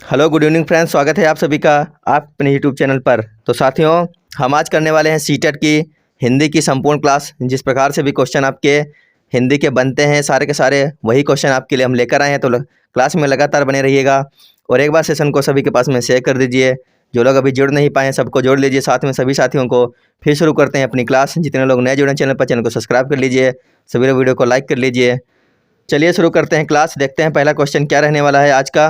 Hello good evening friends, स्वागत है आप सभी का आप अपने यूट्यूब चैनल पर। तो साथियों, हम आज करने वाले हैं सीटेट की हिंदी की संपूर्ण क्लास। जिस प्रकार से भी क्वेश्चन आपके हिंदी के बनते हैं सारे के सारे वही क्वेश्चन आपके लिए हम लेकर आए हैं। तो क्लास में लगातार बने रहिएगा और एक बार सेशन को सभी के पास में शेयर कर दीजिए। जो लोग अभी जुड़ नहीं पाए सबको जोड़ लीजिए साथ में। सभी साथियों को फिर शुरू करते हैं अपनी क्लास। जितने लोग नए जुड़े चैनल पर, चैनल को सब्सक्राइब कर लीजिए, सभी लोग वीडियो को लाइक कर लीजिए। चलिए शुरू करते हैं क्लास। देखते हैं पहला क्वेश्चन क्या रहने वाला है आज का।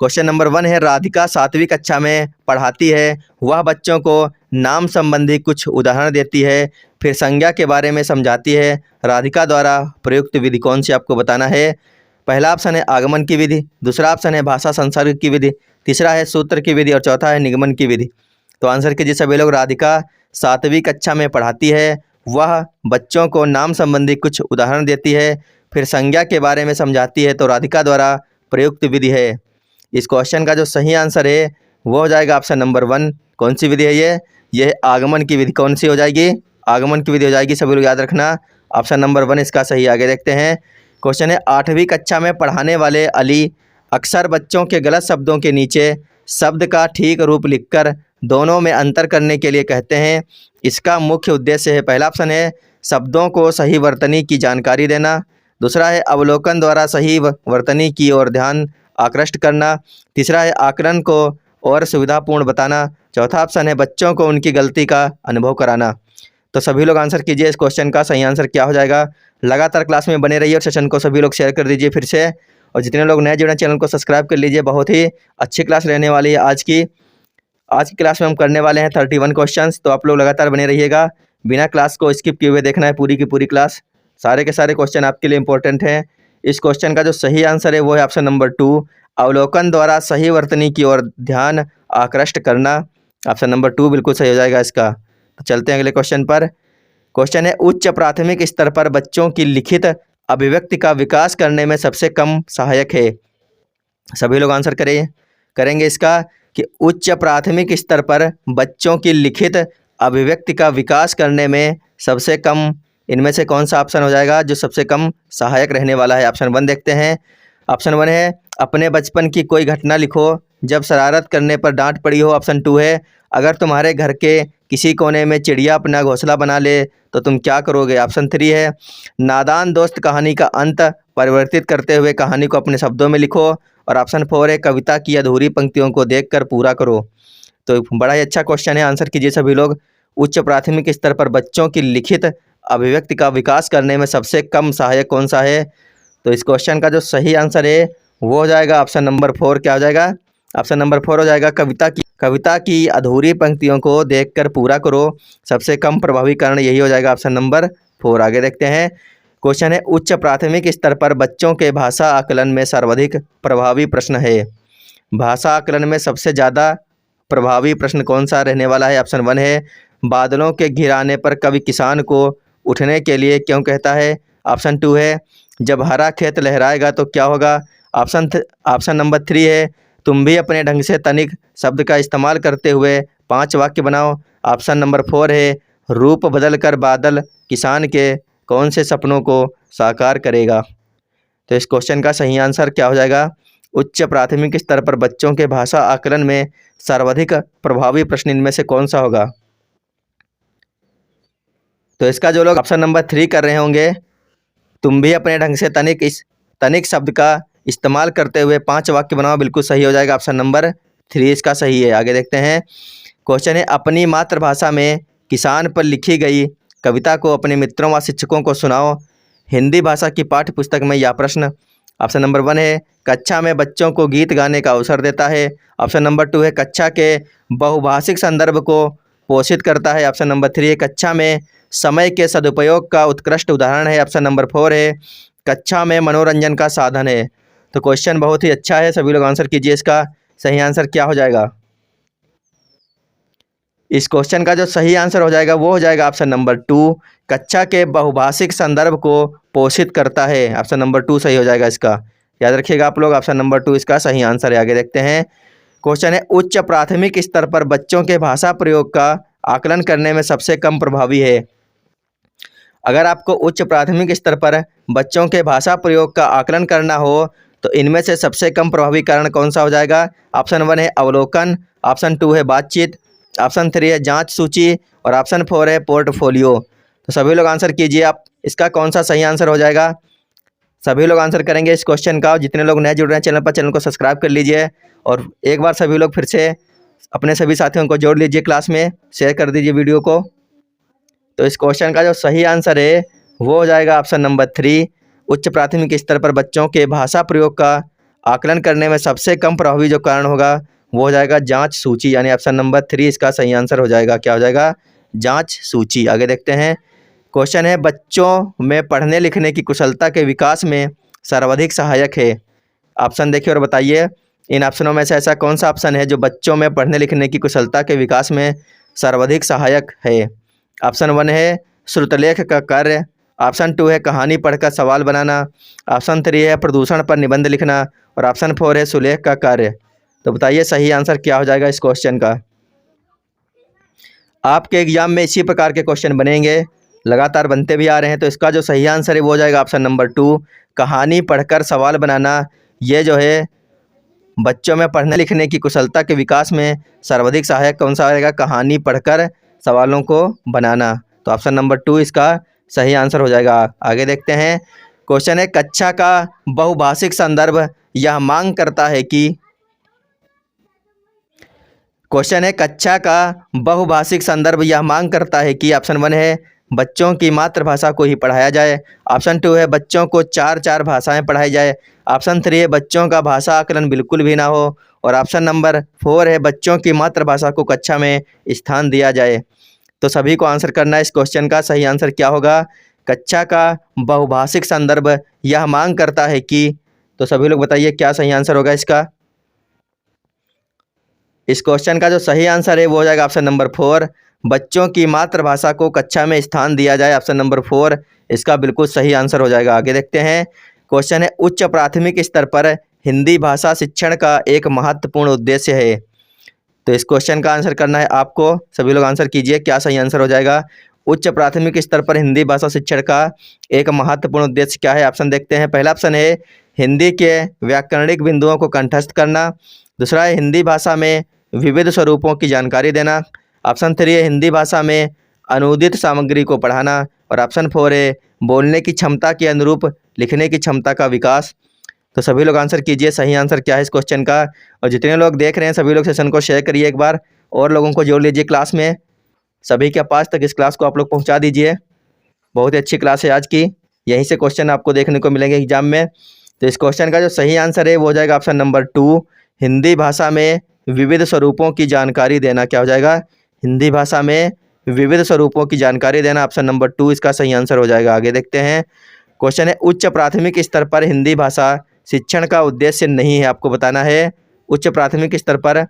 क्वेश्चन नंबर 1 है, राधिका 7वीं कक्षा में पढ़ाती है। वह बच्चों को नाम संबंधी कुछ उदाहरण देती है, फिर संज्ञा के बारे में समझाती है। राधिका द्वारा प्रयुक्त विधि कौन सी आपको बताना है। पहला ऑप्शन है आगमन की विधि, दूसरा ऑप्शन है भाषा संसर्ग की विधि, तीसरा है सूत्र की विधि और चौथा है निगमन की विधि। तो आंसर कीजिए सभी लोग। राधिका 7वीं कक्षा में पढ़ाती है, वह बच्चों को नाम संबंधी कुछ उदाहरण देती है, फिर संज्ञा के बारे में समझाती है। तो राधिका द्वारा प्रयुक्त विधि है। इस क्वेश्चन का जो सही आंसर है वो हो जाएगा ऑप्शन नंबर 1। कौन सी विधि है ये आगमन की विधि। कौन सी हो जाएगी? आगमन की विधि हो जाएगी। सभी लोग याद रखना, ऑप्शन नंबर 1 इसका सही। आगे देखते हैं। क्वेश्चन है, 8वीं कक्षा में पढ़ाने वाले अली अक्सर बच्चों के गलत शब्दों के नीचे शब्द का ठीक रूप लिखकर दोनों में अंतर करने के लिए कहते हैं। इसका मुख्य उद्देश्य है, पहला ऑप्शन है शब्दों को सही वर्तनी की जानकारी देना, दूसरा है अवलोकन द्वारा सही वर्तनी की ओर ध्यान आकृष्ट करना, तीसरा है आकलन को और सुविधापूर्ण बताना, चौथा ऑप्शन है बच्चों को उनकी गलती का अनुभव कराना। तो सभी लोग आंसर कीजिए इस क्वेश्चन का सही आंसर क्या हो जाएगा। लगातार क्लास में बने रहिए और सेशन को सभी लोग शेयर कर दीजिए फिर से। और जितने लोग नए जुड़े चैनल को सब्सक्राइब कर लीजिए। बहुत ही अच्छी क्लास रहने वाली है आज की क्लास में हम करने वाले हैं 31 क्वेश्चंस। तो आप लोग लगातार बने रहिएगा, बिना क्लास को स्किप किए हुए देखना है पूरी की पूरी क्लास। सारे के सारे क्वेश्चन आपके लिए इंपॉर्टेंट हैं। इस क्वेश्चन का जो सही आंसर है वो है ऑप्शन नंबर 2, अवलोकन द्वारा सही वर्तनी की ओर ध्यान आकृष्ट करना। ऑप्शन नंबर 2 बिल्कुल सही हो जाएगा इसका। तो चलते हैं अगले क्वेश्चन पर। क्वेश्चन है, उच्च प्राथमिक स्तर पर बच्चों की लिखित अभिव्यक्ति का विकास करने में सबसे कम सहायक है। सभी लोग आंसर करेंगे इसका कि उच्च प्राथमिक स्तर पर बच्चों की लिखित अभिव्यक्ति का विकास करने में सबसे कम इनमें से कौन सा ऑप्शन हो जाएगा जो सबसे कम सहायक रहने वाला है। ऑप्शन 1 देखते हैं। ऑप्शन 1 है अपने बचपन की कोई घटना लिखो जब शरारत करने पर डांट पड़ी हो। ऑप्शन 2 है अगर तुम्हारे घर के किसी कोने में चिड़िया अपना घोंसला बना ले तो तुम क्या करोगे। ऑप्शन 3 है नादान दोस्त कहानी का अंत परिवर्तित करते हुए कहानी को अपने शब्दों में लिखो। और ऑप्शन 4 है कविता की अधूरी पंक्तियों को देखकर पूरा करो। तो बड़ा ही अच्छा क्वेश्चन है, आंसर कीजिए सभी लोग। उच्च प्राथमिक स्तर पर बच्चों की लिखित अभिव्यक्ति का विकास करने में सबसे कम सहायक कौन सा है। तो इस क्वेश्चन का जो सही आंसर है वो हो जाएगा ऑप्शन नंबर 4। क्या हो जाएगा? ऑप्शन नंबर 4 हो जाएगा कविता की अधूरी पंक्तियों को देखकर पूरा करो। सबसे कम प्रभावी कारण यही हो जाएगा ऑप्शन नंबर 4। आगे देखते हैं। क्वेश्चन है, उच्च प्राथमिक स्तर पर बच्चों के भाषा आकलन में सर्वाधिक प्रभावी प्रश्न है। भाषा आकलन में सबसे ज़्यादा प्रभावी प्रश्न कौन सा रहने वाला है। ऑप्शन 1 है बादलों के घिराने पर कवि किसान को उठने के लिए क्यों कहता है। ऑप्शन 2 है जब हरा खेत लहराएगा तो क्या होगा। ऑप्शन नंबर 3 है तुम भी अपने ढंग से तनिक शब्द का इस्तेमाल करते हुए 5 वाक्य बनाओ। ऑप्शन नंबर 4 है रूप बदल कर बादल किसान के कौन से सपनों को साकार करेगा। तो इस क्वेश्चन का सही आंसर क्या हो जाएगा। उच्च प्राथमिक स्तर पर बच्चों के भाषा आकलन में सर्वाधिक प्रभावी प्रश्न इनमें से कौन सा होगा। तो इसका जो लोग ऑप्शन नंबर 3 कर रहे होंगे, तुम भी अपने ढंग से तनिक शब्द का इस्तेमाल करते हुए 5 वाक्य बनाओ, बिल्कुल सही हो जाएगा। ऑप्शन नंबर 3 इसका सही है। आगे देखते हैं। क्वेश्चन है, अपनी मातृभाषा में किसान पर लिखी गई कविता को अपने मित्रों व शिक्षकों को सुनाओ। हिंदी भाषा की पाठ्य पुस्तक में यह प्रश्न। ऑप्शन नंबर 1 है कक्षा में बच्चों को गीत गाने का अवसर देता है। ऑप्शन नंबर 2 है कक्षा के बहुभाषिक संदर्भ को पोषित करता है। ऑप्शन नंबर 3 है कक्षा में समय के सदुपयोग का उत्कृष्ट उदाहरण है। ऑप्शन नंबर 4 है कक्षा में मनोरंजन का साधन है। तो क्वेश्चन बहुत ही अच्छा है, सभी लोग आंसर कीजिए। इसका सही आंसर क्या हो जाएगा। इस क्वेश्चन का जो सही आंसर हो जाएगा वो हो जाएगा ऑप्शन नंबर 2, कक्षा के बहुभाषिक संदर्भ को पोषित करता है। ऑप्शन नंबर 2 सही हो जाएगा इसका। याद रखिएगा आप लोग, ऑप्शन नंबर 2 इसका सही आंसर है। आगे देखते हैं। क्वेश्चन है, उच्च प्राथमिक स्तर पर बच्चों के भाषा प्रयोग का आकलन करने में सबसे कम प्रभावी है। अगर आपको उच्च प्राथमिक स्तर पर बच्चों के भाषा प्रयोग का आकलन करना हो तो इनमें से सबसे कम प्रभावी कारण कौन सा हो जाएगा? ऑप्शन 1 है अवलोकन, ऑप्शन 2 है बातचीत, ऑप्शन 3 है जांच सूची और ऑप्शन 4 है पोर्टफोलियो। तो सभी लोग आंसर कीजिए आप, इसका कौन सा सही आंसर हो जाएगा? सभी लोग आंसर करेंगे इस क्वेश्चन का। जितने लोग नए जुड़ रहे हैं चैनल पर, चैनल को सब्सक्राइब कर लीजिए और एक बार सभी लोग फिर से अपने सभी साथियों को जोड़ लीजिए, क्लास में शेयर कर दीजिए वीडियो को। तो इस क्वेश्चन का जो सही आंसर है वो हो जाएगा ऑप्शन नंबर 3। उच्च प्राथमिक स्तर पर बच्चों के भाषा प्रयोग का आकलन करने में सबसे कम प्रभावी जो कारण होगा वो हो जाएगा जांच सूची, यानी ऑप्शन नंबर 3 इसका सही आंसर हो जाएगा। क्या हो जाएगा? जांच सूची। आगे देखते हैं। क्वेश्चन है बच्चों में पढ़ने लिखने की कुशलता के विकास में सर्वाधिक सहायक है। ऑप्शन देखिए और बताइए, इन ऑप्शनों में से ऐसा कौन सा ऑप्शन है जो बच्चों में पढ़ने लिखने की कुशलता के विकास में सर्वाधिक सहायक है? ऑप्शन 1 है श्रुतलेख का कार्य, ऑप्शन 2 है कहानी पढ़कर सवाल बनाना, ऑप्शन 3 है प्रदूषण पर निबंध लिखना और ऑप्शन 4 है सुलेख का कार्य। तो बताइए सही आंसर क्या हो जाएगा इस क्वेश्चन का? आपके एग्जाम में इसी प्रकार के क्वेश्चन बनेंगे, लगातार बनते भी आ रहे हैं। तो इसका जो सही आंसर है वो हो जाएगा ऑप्शन नंबर 2, कहानी पढ़कर सवाल बनाना। ये जो है बच्चों में पढ़ने लिखने की कुशलता के विकास में सर्वाधिक सहायक कौन सा रहेगा? कहानी पढ़कर सवालों को बनाना। तो ऑप्शन नंबर 2 इसका सही आंसर हो जाएगा। आगे देखते हैं। क्वेश्चन है कक्षा का बहुभाषिक संदर्भ यह मांग करता है कि। क्वेश्चन है कक्षा का बहुभाषिक संदर्भ यह मांग करता है कि ऑप्शन 1 है बच्चों की मातृभाषा को ही पढ़ाया जाए, ऑप्शन 2 है बच्चों को 4 भाषाएं पढ़ाई जाए, ऑप्शन 3 है बच्चों का भाषा आकलन बिल्कुल भी ना हो और ऑप्शन नंबर 4 है बच्चों की मातृभाषा को कक्षा में स्थान दिया जाए। तो सभी को आंसर करना है इस क्वेश्चन का। सही आंसर क्या होगा? कक्षा का बहुभाषिक संदर्भ यह मांग करता है कि। तो सभी लोग बताइए क्या सही आंसर होगा इसका? इस क्वेश्चन का जो सही आंसर है वो हो जाएगा ऑप्शन नंबर 4, बच्चों की मातृभाषा को कक्षा में स्थान दिया जाए। ऑप्शन नंबर 4 इसका बिल्कुल सही आंसर हो जाएगा। आगे देखते हैं। क्वेश्चन है उच्च प्राथमिक स्तर पर हिंदी भाषा शिक्षण का एक महत्वपूर्ण उद्देश्य है। तो इस क्वेश्चन का आंसर करना है आपको। सभी लोग आंसर कीजिए क्या सही आंसर हो जाएगा? उच्च प्राथमिक स्तर पर हिंदी भाषा शिक्षण का एक महत्वपूर्ण उद्देश्य क्या है? ऑप्शन देखते हैं। पहला ऑप्शन है हिंदी के व्याकरणिक बिंदुओं को कंठस्थ करना, दूसरा है हिंदी भाषा में विविध स्वरूपों की जानकारी देना, ऑप्शन 3 है हिंदी भाषा में अनुदित सामग्री को पढ़ाना और ऑप्शन 4 है बोलने की क्षमता के अनुरूप लिखने की क्षमता का विकास। तो सभी लोग आंसर कीजिए सही आंसर क्या है इस क्वेश्चन का। और जितने लोग देख रहे हैं सभी लोग सेशन को शेयर करिए एक बार और लोगों को जोड़ लीजिए क्लास में। सभी के पास तक इस क्लास को आप लोग पहुंचा दीजिए। बहुत ही अच्छी क्लास है आज की, यहीं से क्वेश्चन आपको देखने को मिलेंगे एग्जाम में। तो इस क्वेश्चन का जो सही आंसर है वो हो जाएगा ऑप्शन नंबर 2, हिंदी भाषा में विविध स्वरूपों की जानकारी देना। क्या हो जाएगा? हिंदी भाषा में विविध स्वरूपों की जानकारी देना। ऑप्शन नंबर 2 इसका सही आंसर हो जाएगा। आगे देखते हैं। क्वेश्चन है उच्च प्राथमिक स्तर पर हिंदी भाषा शिक्षण का उद्देश्य नहीं है। आपको बताना है उच्च प्राथमिक स्तर पर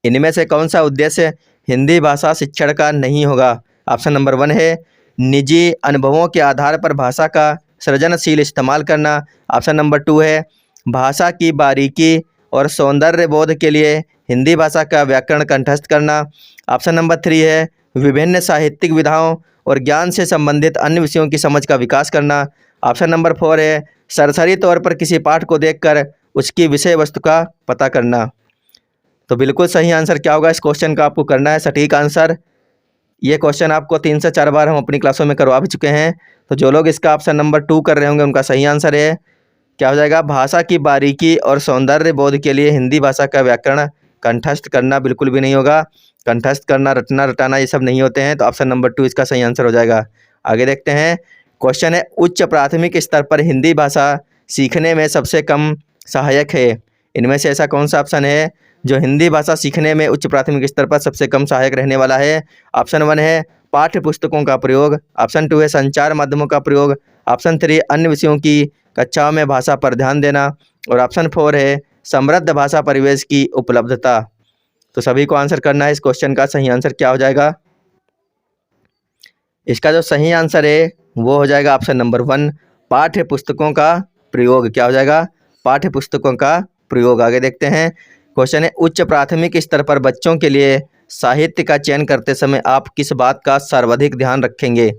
इनमें से कौन सा उद्देश्य हिंदी भाषा शिक्षण का नहीं होगा। ऑप्शन नंबर 1 है निजी अनुभवों के आधार पर भाषा का सृजनशील इस्तेमाल करना, ऑप्शन नंबर 2 है भाषा की बारीकी और सौंदर्य बोध के लिए हिंदी भाषा का व्याकरण कंठस्थ करना, ऑप्शन नंबर 3 है विभिन्न साहित्यिक विधाओं और ज्ञान से संबंधित अन्य विषयों की समझ का विकास करना, ऑप्शन नंबर 4 है सरसरी तौर पर किसी पाठ को देखकर उसकी विषय वस्तु का पता करना। तो बिल्कुल सही आंसर क्या होगा इस क्वेश्चन का आपको करना है सटीक आंसर। ये क्वेश्चन आपको 3 से 4 बार हम अपनी क्लासों में करवा भी चुके हैं। तो जो लोग इसका ऑप्शन नंबर 2 कर रहे होंगे उनका सही आंसर है क्या हो जाएगा? भाषा की बारीकी और सौंदर्य बोध के लिए हिंदी भाषा का व्याकरण कंठस्थ करना। बिल्कुल भी नहीं होगा। कंठस्थ करना, रटना, रटाना ये सब नहीं होते हैं। तो ऑप्शन नंबर 2 इसका सही आंसर हो जाएगा। आगे देखते हैं। क्वेश्चन है उच्च प्राथमिक स्तर पर हिंदी भाषा सीखने में सबसे कम सहायक है। इनमें से ऐसा कौन सा ऑप्शन है जो हिंदी भाषा सीखने में उच्च प्राथमिक स्तर पर सबसे कम सहायक रहने वाला है? ऑप्शन 1 है पाठ्य पुस्तकों का प्रयोग, ऑप्शन 2 है संचार माध्यमों का प्रयोग, ऑप्शन 3 अन्य विषयों की कक्षाओं में भाषा पर ध्यान देना और ऑप्शन 4 है समृद्ध भाषा परिवेश की उपलब्धता। तो सभी को आंसर करना है इस क्वेश्चन का सही आंसर क्या हो जाएगा? इसका जो सही आंसर है वो हो जाएगा ऑप्शन नंबर 1, पाठ्य पुस्तकों का प्रयोग। क्या हो जाएगा? पाठ्य पुस्तकों का प्रयोग। आगे देखते हैं। क्वेश्चन है उच्च प्राथमिक स्तर पर बच्चों के लिए साहित्य का चयन करते समय आप किस बात का सर्वाधिक ध्यान रखेंगे।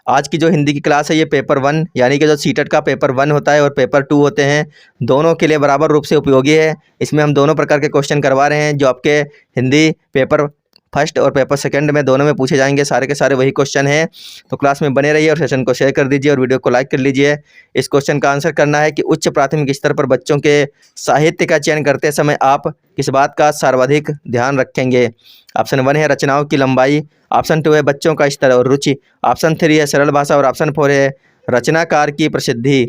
आज की जो हिंदी की क्लास है ये पेपर 1 यानी कि जो सीटेट का पेपर 1 होता है और पेपर 2 होते हैं, दोनों के लिए बराबर रूप से उपयोगी है। इसमें हम दोनों प्रकार के क्वेश्चन करवा रहे हैं जो आपके हिंदी पेपर फर्स्ट और पेपर सेकंड में दोनों में पूछे जाएंगे। सारे के सारे वही क्वेश्चन हैं। तो क्लास में बने रहिए और सेशन को शेयर कर दीजिए और वीडियो को लाइक कर लीजिए। इस क्वेश्चन का आंसर करना है कि उच्च प्राथमिक स्तर पर बच्चों के साहित्य का चयन करते समय आप किस बात का सर्वाधिक ध्यान रखेंगे। ऑप्शन 1 है रचनाओं की लंबाई, ऑप्शन 2 है बच्चों का स्तर और रुचि, ऑप्शन 3 है सरल भाषा और ऑप्शन 4 है रचनाकार की प्रसिद्धि।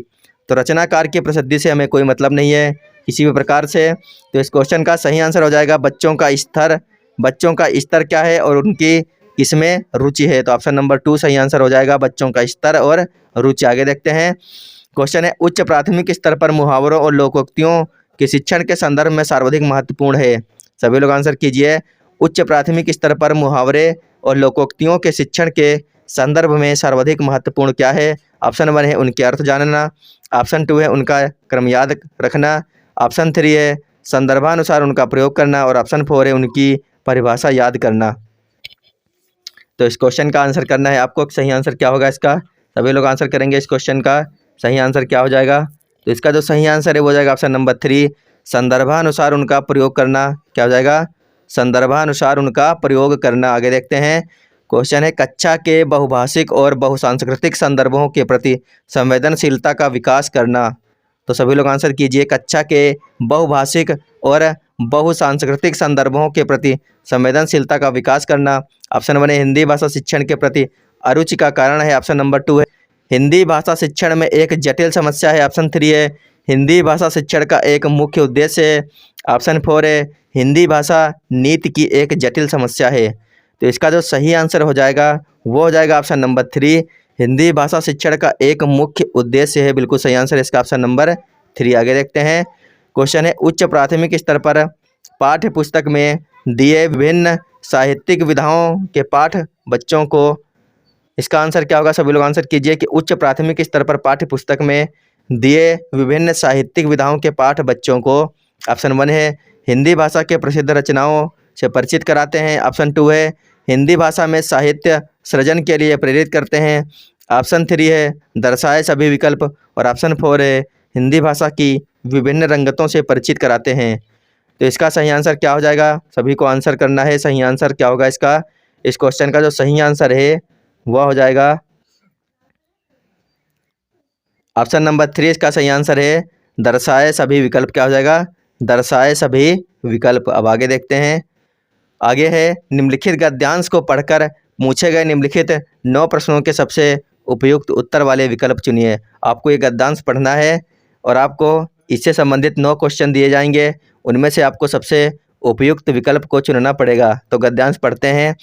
तो रचनाकार की प्रसिद्धि से हमें कोई मतलब नहीं है किसी भी प्रकार से। तो इस क्वेश्चन का सही आंसर हो जाएगा बच्चों का स्तर। बच्चों का स्तर क्या है और उनकी किसमें रुचि है। तो ऑप्शन नंबर 2 सही आंसर हो जाएगा बच्चों का स्तर और रुचि। आगे देखते हैं। क्वेश्चन है उच्च प्राथमिक स्तर पर मुहावरों और लोकोक्तियों के शिक्षण के संदर्भ में सर्वाधिक महत्वपूर्ण है। सभी लोग आंसर कीजिए। उच्च प्राथमिक स्तर पर मुहावरे और लोकोक्तियों के शिक्षण के संदर्भ में सर्वाधिक महत्वपूर्ण क्या है। ऑप्शन 1 है उनके अर्थ जानना, ऑप्शन 2 है उनका क्रम याद रखना, ऑप्शन 3 है संदर्भानुसार उनका प्रयोग करना और ऑप्शन 4 है उनकी परिभाषा याद करना। तो इस क्वेश्चन का आंसर करना है आपको। सही आंसर क्या होगा इसका, सभी लोग आंसर करेंगे। इस क्वेश्चन का सही आंसर क्या हो जाएगा। तो इसका जो सही आंसर है वो हो जाएगा ऑप्शन नंबर 3 संदर्भानुसार उनका प्रयोग करना। क्या हो जाएगा, संदर्भानुसार उनका प्रयोग करना। आगे देखते हैं। क्वेश्चन है कक्षा के बहुभाषिक और बहुसांस्कृतिक संदर्भों के प्रति संवेदनशीलता का विकास करना। तो सभी लोग आंसर कीजिए। कक्षा के बहुभाषिक और बहुसांस्कृतिक संदर्भों के प्रति संवेदनशीलता का विकास करना। ऑप्शन 1 है हिंदी भाषा शिक्षण के प्रति अरुचि का कारण है। ऑप्शन नंबर 2 है हिंदी भाषा शिक्षण में एक जटिल समस्या है। ऑप्शन 3 है हिंदी भाषा शिक्षण का एक मुख्य उद्देश्य है। ऑप्शन 4 है हिंदी भाषा नीति की एक जटिल समस्या है। तो इसका जो सही आंसर हो जाएगा वो हो जाएगा ऑप्शन नंबर 3 हिंदी भाषा शिक्षण का एक मुख्य उद्देश्य है। बिल्कुल सही आंसर है इसका ऑप्शन नंबर 3। आगे देखते हैं। क्वेश्चन है उच्च प्राथमिक स्तर पर पाठ्य पुस्तक में दिए विभिन्न साहित्यिक विधाओं के पाठ बच्चों को। इसका आंसर क्या होगा, सभी लोग आंसर कीजिए कि उच्च प्राथमिक स्तर पर पाठ्य पुस्तक में दिए विभिन्न साहित्यिक विधाओं के पाठ बच्चों को। ऑप्शन 1 है हिंदी भाषा के प्रसिद्ध रचनाओं से परिचित कराते हैं। ऑप्शन 2 है हिंदी भाषा में साहित्य सृजन के लिए प्रेरित करते हैं। ऑप्शन 3 है दर्शाए सभी विकल्प और ऑप्शन 4 है हिंदी भाषा की विभिन्न रंगतों से परिचित कराते हैं। तो इसका सही आंसर क्या हो जाएगा, सभी को आंसर करना है। सही आंसर क्या होगा इसका, इस क्वेश्चन का जो सही आंसर है वह हो जाएगा ऑप्शन नंबर 3। इसका सही आंसर है दर्शाए सभी विकल्प। क्या हो जाएगा, दर्शाए सभी विकल्प। अब आगे देखते हैं। आगे है निम्नलिखित गद्यांश को पढ़कर पूछे गए निम्नलिखित 9 प्रश्नों के सबसे उपयुक्त उत्तर वाले विकल्प चुनिए। आपको ये गद्यांश पढ़ना है और आपको इससे संबंधित 9 क्वेश्चन दिए जाएंगे। उनमें से आपको सबसे उपयुक्त विकल्प को चुनना पड़ेगा। तो गद्यांश पढ़ते हैं।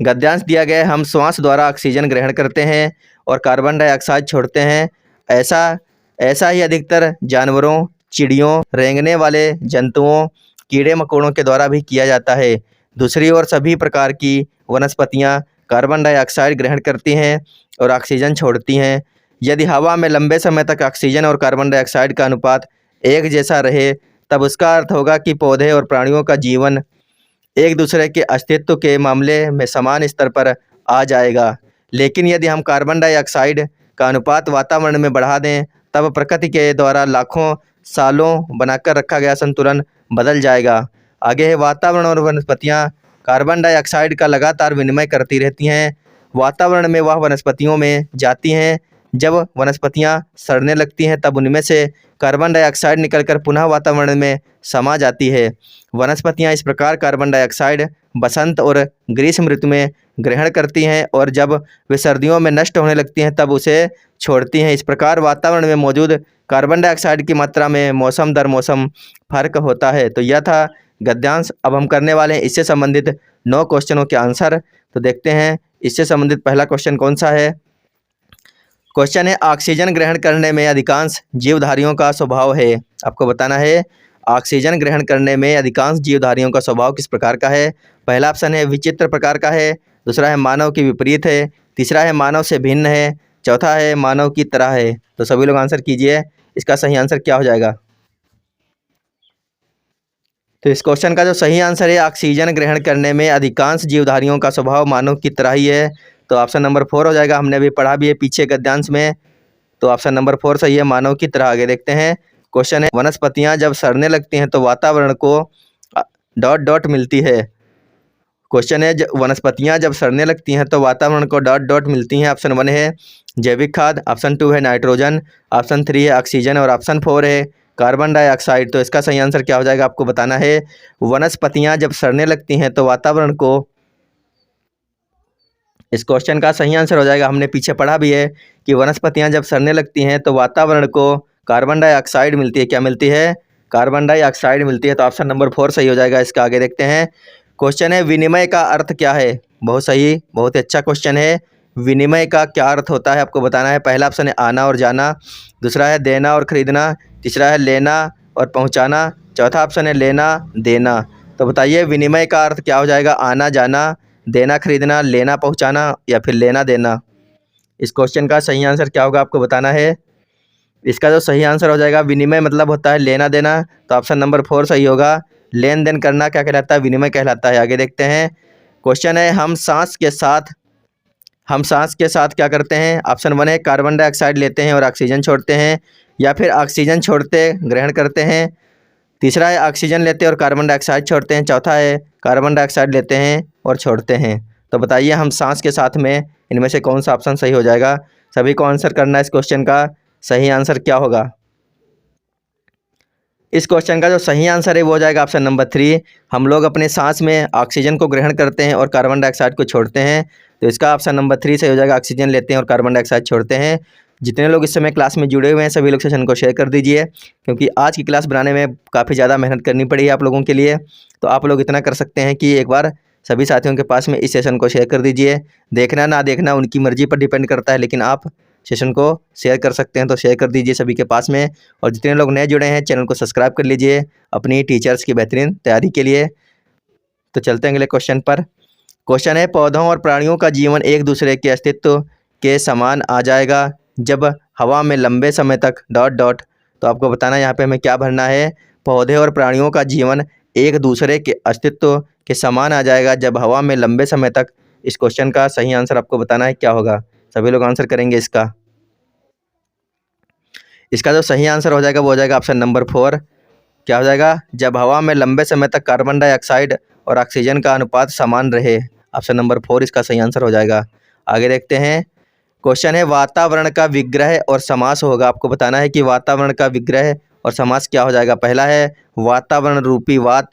गद्यांश दिया गया है हम श्वास द्वारा ऑक्सीजन ग्रहण करते हैं और कार्बन डाइऑक्साइड छोड़ते हैं। ऐसा ही अधिकतर जानवरों, चिड़ियों, रेंगने वाले जंतुओं, कीड़े मकोड़ों के द्वारा भी किया जाता है। दूसरी ओर सभी प्रकार की वनस्पतियां कार्बन डाइऑक्साइड ग्रहण करती हैं और ऑक्सीजन छोड़ती हैं। यदि हवा में लंबे समय तक ऑक्सीजन और कार्बन डाइऑक्साइड का अनुपात एक जैसा रहे तब उसका अर्थ होगा कि पौधे और प्राणियों का जीवन एक दूसरे के अस्तित्व के मामले में समान स्तर पर आ जाएगा। लेकिन यदि हम कार्बन डाइऑक्साइड का अनुपात वातावरण में बढ़ा दें तब प्रकृति के द्वारा लाखों सालों बनाकर रखा गया संतुलन बदल जाएगा। आगे है वातावरण और वनस्पतियाँ कार्बन डाइऑक्साइड का लगातार विनिमय करती रहती हैं। वातावरण में वह वनस्पतियों में जाती हैं। जब वनस्पतियाँ सड़ने लगती हैं तब उनमें से कार्बन डाइऑक्साइड निकलकर पुनः वातावरण में समा जाती है। वनस्पतियाँ इस प्रकार कार्बन डाइऑक्साइड बसंत और ग्रीष्म ऋतु में ग्रहण करती हैं और जब वे सर्दियों में नष्ट होने लगती हैं तब उसे छोड़ती हैं। इस प्रकार वातावरण में मौजूद कार्बन डाइऑक्साइड की मात्रा में मौसम दर मौसम फर्क होता है। तो यह था गद्यांश। अब हम करने वाले हैं इससे संबंधित 9 क्वेश्चनों के आंसर। तो देखते हैं इससे संबंधित पहला क्वेश्चन कौन सा है। क्वेश्चन है ऑक्सीजन ग्रहण करने में अधिकांश जीवधारियों का स्वभाव है। आपको बताना है ऑक्सीजन ग्रहण करने में अधिकांश जीवधारियों का स्वभाव किस प्रकार का है। पहला ऑप्शन है विचित्र प्रकार का है, दूसरा है मानव के विपरीत है, तीसरा है मानव से भिन्न है, चौथा है मानव की तरह है। तो सभी लोग आंसर कीजिए, इसका सही आंसर क्या हो जाएगा। तो इस क्वेश्चन का जो सही आंसर है, ऑक्सीजन ग्रहण करने में अधिकांश जीवधारियों का स्वभाव मानव की तरह ही है। तो ऑप्शन नंबर 4 हो जाएगा। हमने अभी पढ़ा भी है पीछे गद्यांश में, तो ऑप्शन नंबर 4 सही है, मानव की तरह। आगे देखते हैं। क्वेश्चन है, वनस्पतियां जब सड़ने लगती हैं तो वातावरण को डॉट डॉट मिलती है। क्वेश्चन है, वनस्पतियां जब सड़ने लगती हैं तो वातावरण को डॉट डॉट मिलती हैं। ऑप्शन 1 है जैविक खाद, ऑप्शन 2 है नाइट्रोजन, ऑप्शन 3 है ऑक्सीजन और ऑप्शन 4 है कार्बन डाइऑक्साइड। तो इसका सही आंसर क्या हो जाएगा आपको बताना है। वनस्पतियां जब सड़ने लगती हैं तो वातावरण को, इस क्वेश्चन का सही आंसर हो जाएगा, हमने पीछे पढ़ा भी है कि वनस्पतियां जब सड़ने लगती हैं तो वातावरण को कार्बन डाइऑक्साइड मिलती है। क्या मिलती है? कार्बन डाइऑक्साइड मिलती है। तो ऑप्शन नंबर 4 सही हो जाएगा इसका। आगे देखते हैं। क्वेश्चन है, विनिमय का अर्थ क्या है? बहुत सही, बहुत अच्छा क्वेश्चन है। विनिमय का क्या अर्थ होता है आपको बताना है। पहला ऑप्शन है आना और जाना, दूसरा है देना और खरीदना, तीसरा है लेना और पहुंचाना, चौथा ऑप्शन है लेना देना। तो बताइए विनिमय का अर्थ क्या हो जाएगा? आना जाना, देना खरीदना, लेना पहुंचाना या फिर लेना देना। इस क्वेश्चन का सही आंसर क्या होगा आपको बताना है। इसका जो सही आंसर हो जाएगा, विनिमय मतलब होता है लेना देना, तो ऑप्शन नंबर 4 सही होगा। लेन देन करना क्या कहलाता है? विनिमय कहलाता है। आगे देखते हैं। क्वेश्चन है, हम सांस के साथ क्या करते हैं? ऑप्शन 1 है कार्बन डाइऑक्साइड लेते हैं और ऑक्सीजन छोड़ते हैं, या फिर ऑक्सीजन छोड़ते ग्रहण करते हैं, तीसरा है ऑक्सीजन लेते हैं और कार्बन डाइऑक्साइड छोड़ते हैं, चौथा है कार्बन डाइऑक्साइड लेते हैं और छोड़ते हैं। तो बताइए हम सांस के साथ में इनमें से कौन सा ऑप्शन सही हो जाएगा? सभी को आंसर करना है। इस क्वेश्चन का सही आंसर क्या होगा? इस क्वेश्चन का जो सही आंसर है वो हो जाएगा ऑप्शन नंबर 3। हम लोग अपने सांस में ऑक्सीजन को ग्रहण करते हैं और कार्बन डाइऑक्साइड को छोड़ते हैं। तो इसका ऑप्शन नंबर 3 सही हो जाएगा, ऑक्सीजन लेते हैं और कार्बन डाइऑक्साइड छोड़ते हैं। जितने लोग इस समय क्लास में जुड़े हुए हैं सभी लोग सेशन को शेयर कर दीजिए, क्योंकि आज की क्लास बनाने में काफ़ी ज़्यादा मेहनत करनी पड़ी है आप लोगों के लिए। तो आप लोग इतना कर सकते हैं कि एक बार सभी साथियों के पास में इस सेशन को शेयर कर दीजिए। देखना ना देखना उनकी मर्जी पर डिपेंड करता है, लेकिन आप सेशन को शेयर कर सकते हैं, तो शेयर कर दीजिए सभी के पास में। और जितने लोग नए जुड़े हैं चैनल को सब्सक्राइब कर लीजिए अपनी टीचर्स की बेहतरीन तैयारी के लिए। तो चलते हैं अगले क्वेश्चन पर। क्वेश्चन है, पौधों और प्राणियों का जीवन एक दूसरे के अस्तित्व के समान आ जाएगा जब हवा में लंबे समय तक डॉट डॉट। तो आपको बताना है यहाँ पे हमें क्या भरना है। पौधे और प्राणियों का जीवन एक दूसरे के अस्तित्व के समान आ जाएगा जब हवा में लंबे समय तक। इस क्वेश्चन का सही आंसर आपको बताना है क्या होगा। सभी लोग आंसर करेंगे इसका। इसका जो सही आंसर हो जाएगा वो हो जाएगा ऑप्शन नंबर 4। क्या हो जाएगा? जब हवा में लंबे समय तक कार्बन डाइऑक्साइड और ऑक्सीजन का अनुपात समान रहे। ऑप्शन नंबर 4 इसका सही आंसर हो जाएगा। आगे देखते हैं। क्वेश्चन है, वातावरण का विग्रह और समास होगा। आपको बताना है कि वातावरण का विग्रह और समास क्या हो जाएगा। पहला है वातावरण रूपी वात,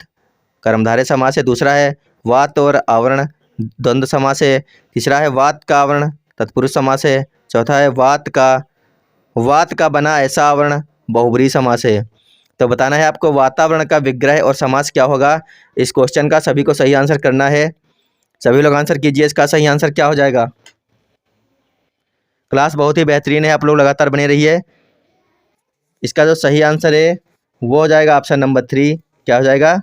कर्मधारय समास है। दूसरा है वात और आवरण, द्वंद्व समास है। तीसरा है वात का आवरण, तत्पुरुष समास है। चौथा है वात का बना ऐसा आवरण, बहुब्रीहि समास है। तो बताना है आपको वातावरण का विग्रह और समास क्या होगा। इस क्वेश्चन का सभी को सही आंसर करना है। सभी लोग आंसर कीजिए, इसका सही आंसर क्या हो जाएगा। क्लास बहुत ही बेहतरीन है, आप लोग लगातार बने रहिए। इसका जो सही आंसर है वो हो जाएगा ऑप्शन नंबर 3। क्या हो जाएगा?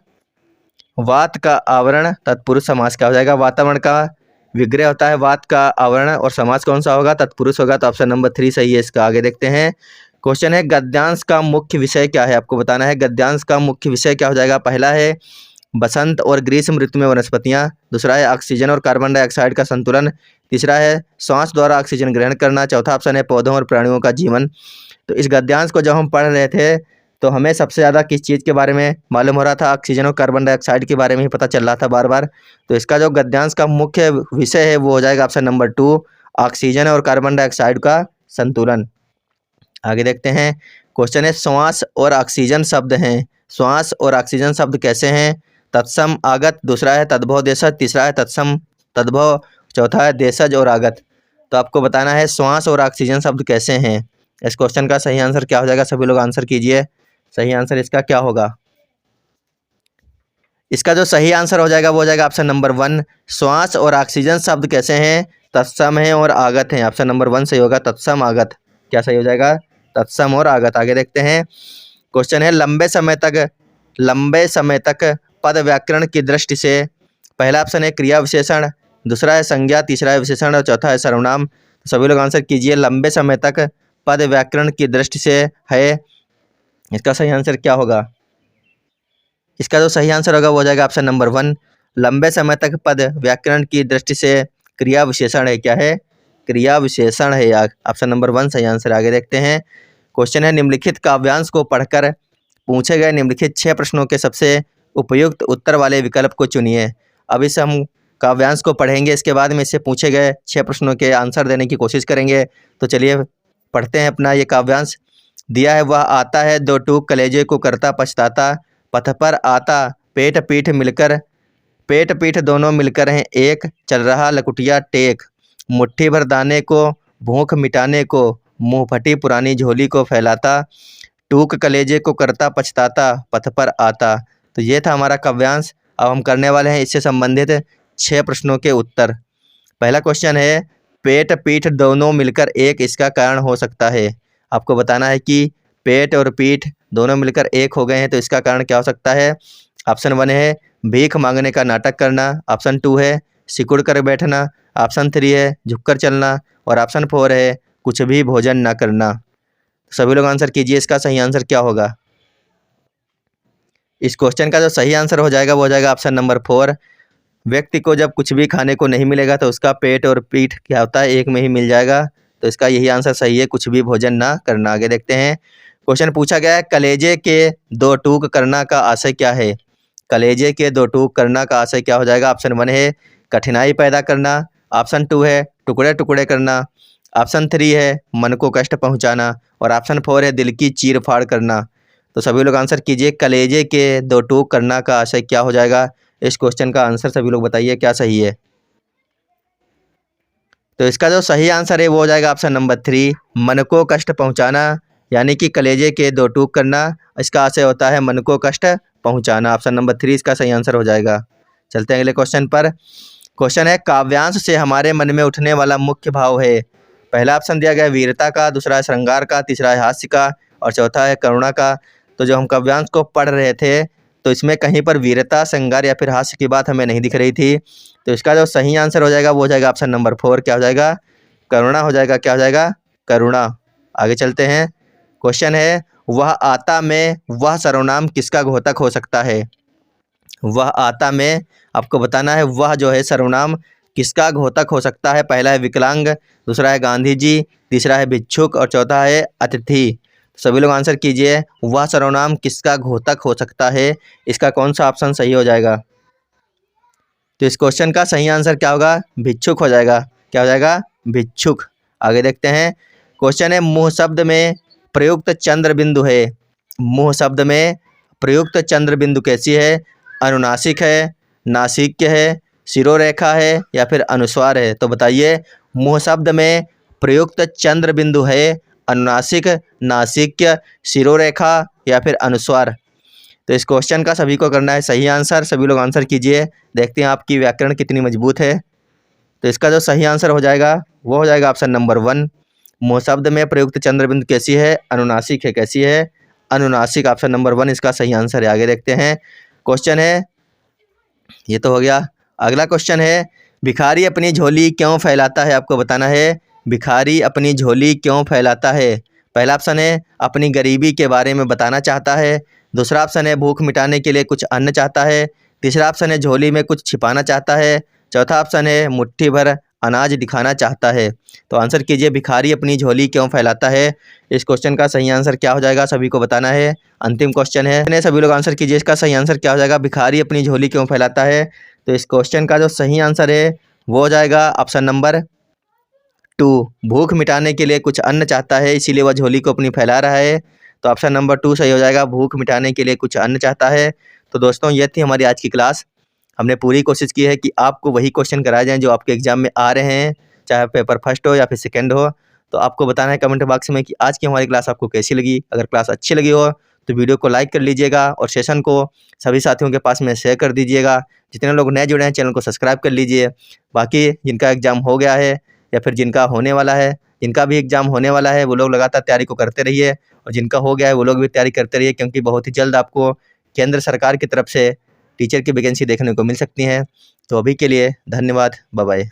वात का आवरण तत्पुरुष समास। क्या हो जाएगा? वातावरण का विग्रह होता है वात का आवरण और समास कौन सा होगा? तत्पुरुष होगा। तो ऑप्शन नंबर 3 सही है इसका। आगे देखते हैं। क्वेश्चन है, गद्यांश का मुख्य विषय क्या है। आपको बताना है गद्यांश का मुख्य विषय क्या हो जाएगा। पहला है बसंत और ग्रीष्म ऋतु में वनस्पतियां, दूसरा है ऑक्सीजन और कार्बन डाइऑक्साइड का संतुलन, तीसरा है श्वास द्वारा ऑक्सीजन ग्रहण करना, चौथा ऑप्शन है पौधों और प्राणियों का जीवन। तो इस गद्यांश को जब हम पढ़ रहे थे तो हमें सबसे ज़्यादा किस चीज़ के बारे में मालूम हो रहा था? ऑक्सीजन और कार्बन डाइऑक्साइड के बारे में ही पता चल रहा था बार बार। तो इसका जो गद्यांश का मुख्य विषय है वो हो जाएगा ऑप्शन नंबर 2, ऑक्सीजन और कार्बन डाइऑक्साइड का संतुलन। आगे देखते हैं। क्वेश्चन है, श्वास और ऑक्सीजन शब्द हैं। श्वास और ऑक्सीजन शब्द कैसे हैं? तत्सम आगत, दूसरा है तद्भव देशज, तीसरा है तत्सम तद्भव, चौथा है देशज और आगत। तो आपको बताना है श्वास और ऑक्सीजन शब्द कैसे हैं। इस क्वेश्चन का सही आंसर क्या हो जाएगा। सभी लोग आंसर कीजिए। सही आंसर इसका क्या होगा। इसका जो सही आंसर हो जाएगा वो हो जाएगा ऑप्शन नंबर 1। श्वास और ऑक्सीजन शब्द कैसे हैं? तत्सम है और आगत हैं। ऑप्शन नंबर 1 सही होगा, तत्सम आगत। क्या सही हो जाएगा? तत्सम और आगत। आगे देखते हैं। क्वेश्चन है, लंबे समय तक पद व्याकरण की दृष्टि से। पहला ऑप्शन है क्रिया विशेषण, दूसरा है संज्ञा, तीसरा है विशेषण और चौथा है सर्वनाम। सभी लोग आंसर कीजिए। लंबे समय तक पद व्याकरण की दृष्टि से है, इसका सही आंसर क्या होगा। इसका जो सही आंसर होगा वो हो जाएगा ऑप्शन नंबर 1। लंबे समय तक पद व्याकरण की दृष्टि से क्रिया विशेषण है। क्या है? क्रिया विशेषण है। ऑप्शन नंबर 1 सही आंसर। आगे देखते हैं। क्वेश्चन है, निम्नलिखित काव्यांश को पढ़कर पूछे गए निम्नलिखित 6 प्रश्नों के सबसे उपयुक्त उत्तर वाले विकल्प को चुनिए। अब इस हम काव्यांश को पढ़ेंगे, इसके बाद में इससे पूछे गए 6 प्रश्नों के आंसर देने की कोशिश करेंगे। तो चलिए पढ़ते हैं अपना ये काव्यांश। दिया है, वह आता है दो टूक कलेजे को करता पछताता, पथ पर आता पेट पीठ दोनों मिलकर हैं एक, चल रहा लकुटिया टेक, मुट्ठी भर दाने को भूख मिटाने को, मुँह फटी पुरानी झोली को फैलाता, टूक कलेजे को करता पछताता, पथ पर आता। तो ये था हमारा काव्यांश। अब हम करने वाले हैं इससे संबंधित 6 प्रश्नों के उत्तर। पहला क्वेश्चन है, पेट पीठ दोनों मिलकर एक, इसका कारण हो सकता है। आपको बताना है कि पेट और पीठ दोनों मिलकर एक हो गए हैं, तो इसका कारण क्या हो सकता है। ऑप्शन 1 है भीख मांगने का नाटक करना, ऑप्शन 2 है सिकुड़ कर बैठना, ऑप्शन 3 है झुककर चलना, और ऑप्शन 4 है कुछ भी भोजन ना करना। सभी लोग आंसर कीजिए, इसका सही आंसर क्या होगा। इस क्वेश्चन का जो सही आंसर हो जाएगा वो हो जाएगा ऑप्शन नंबर 4। व्यक्ति को जब कुछ भी खाने को नहीं मिलेगा तो उसका पेट और पीठ क्या होता है, एक में ही मिल जाएगा। तो इसका यही आंसर सही है, कुछ भी भोजन ना करना। आगे देखते हैं। क्वेश्चन पूछा गया है, कलेजे के दो टूक करना का आशय क्या है। कलेजे के दो टूक करना का आशय क्या हो जाएगा। ऑप्शन 1 है कठिनाई पैदा करना, ऑप्शन 2 है टुकड़े टुकड़े करना, ऑप्शन 3 है मन को कष्ट पहुंचाना, और ऑप्शन 4 है दिल की चीर फाड़ करना। तो सभी लोग आंसर कीजिए, कलेजे के दो टूक करना का आशय क्या हो जाएगा। इस क्वेश्चन का आंसर सभी लोग बताइए क्या सही है। तो इसका जो सही आंसर है वो हो जाएगा ऑप्शन नंबर 3, मन को कष्ट पहुंचाना। यानी कि कलेजे के दो टूक करना, इसका आशय होता है मन को कष्ट पहुंचाना। ऑप्शन नंबर 3 इसका सही आंसर हो जाएगा। चलते हैं अगले क्वेश्चन पर। क्वेश्चन है, काव्यांश से हमारे मन में उठने वाला मुख्य भाव है। पहला ऑप्शन दिया गया है वीरता का, दूसरा है श्रृंगार का, तीसरा है हास्य का, और चौथा है करुणा का। तो जो हम काव्यांश को पढ़ रहे थे तो इसमें कहीं पर वीरता, श्रृंगार या फिर हास्य की बात हमें नहीं दिख रही थी। तो इसका जो सही आंसर हो जाएगा वो हो जाएगा ऑप्शन नंबर 4। क्या हो जाएगा, करुणा हो जाएगा। क्या हो जाएगा, करुणा। आगे चलते हैं। क्वेश्चन है, वह आता में वह सर्वनाम किसका घोतक हो सकता है। वह आता में आपको बताना है वह जो है सर्वनाम किसका घोतक हो सकता है। पहला है विकलांग, दूसरा है गांधी जी, तीसरा है भिक्षुक, और चौथा है अतिथि। सभी लोग आंसर कीजिए, वह सर्वनाम किसका घोतक हो सकता है, इसका कौन सा ऑप्शन सही हो जाएगा। तो इस क्वेश्चन का सही आंसर क्या होगा, भिक्षुक हो जाएगा। क्या हो जाएगा, भिक्षुक। आगे देखते हैं। क्वेश्चन है, मुँह शब्द में प्रयुक्त चंद्र बिंदु है। मुँह शब्द में प्रयुक्त चंद्र बिंदु कैसी है। अनुनासिक है, नासिक्य है, शिरोरेखा है, या फिर अनुस्वार है। तो बताइए, मुँह शब्द में प्रयुक्त चंद्र बिंदु है अनुनासिक, नासिक्य, शिरोरेखा या फिर अनुस्वार। तो इस क्वेश्चन का सभी को करना है सही आंसर। सभी लोग आंसर कीजिए, देखते हैं आपकी व्याकरण कितनी मजबूत है। तो इसका जो सही आंसर हो जाएगा वो हो जाएगा ऑप्शन नंबर 1। मुँह शब्द में प्रयुक्त चंद्र बिंदु कैसी है, अनुनासिक है। कैसी है, अनुनासिक। ऑप्शन नंबर 1 इसका सही आंसर है। आगे देखते हैं। क्वेश्चन है, ये तो हो गया। अगला क्वेश्चन है, भिखारी अपनी झोली क्यों फैलाता है। आपको बताना है भिखारी अपनी झोली क्यों फैलाता है। पहला ऑप्शन है अपनी गरीबी के बारे में बताना चाहता है, दूसरा ऑप्शन है भूख मिटाने के लिए कुछ अन्न चाहता है, तीसरा ऑप्शन है झोली में कुछ छिपाना चाहता है, चौथा ऑप्शन है मुट्ठी भर अनाज दिखाना चाहता है। तो आंसर कीजिए, भिखारी अपनी झोली क्यों फैलाता है। इस क्वेश्चन का सही आंसर क्या हो जाएगा, सभी को बताना है। अंतिम क्वेश्चन है, सभी लोग आंसर कीजिए, इसका सही आंसर क्या हो जाएगा, भिखारी अपनी झोली क्यों फैलाता है। तो इस क्वेश्चन का जो सही आंसर है वो हो जाएगा ऑप्शन नंबर 2, भूख मिटाने के लिए कुछ अन्न चाहता है इसीलिए वह झोली को अपनी फैला रहा है। तो ऑप्शन नंबर 2 सही हो जाएगा, भूख मिटाने के लिए कुछ अन्न चाहता है। तो दोस्तों, ये थी हमारी आज की क्लास। हमने पूरी कोशिश की है कि आपको वही क्वेश्चन कराए जाएँ जो आपके एग्जाम में आ रहे हैं, चाहे पेपर फर्स्ट हो या फिर सेकेंड हो। तो आपको बताना है कमेंट बॉक्स में कि आज की हमारी क्लास आपको कैसी लगी। अगर क्लास अच्छी लगी हो तो वीडियो को लाइक कर लीजिएगा और सेशन को सभी साथियों के पास में शेयर कर दीजिएगा। जितने लोग नए जुड़े हैं चैनल को सब्सक्राइब कर लीजिए। बाकी जिनका एग्ज़ाम हो गया है या फिर जिनका होने वाला है, जिनका भी एग्ज़ाम होने वाला है, वो लोग लगातार तैयारी को करते रहिए, और जिनका हो गया है वो लोग भी तैयारी करते रहिए, क्योंकि बहुत ही जल्द आपको केंद्र सरकार की तरफ से टीचर की वैकेंसी देखने को मिल सकती हैं। तो अभी के लिए धन्यवाद, बाय बाय।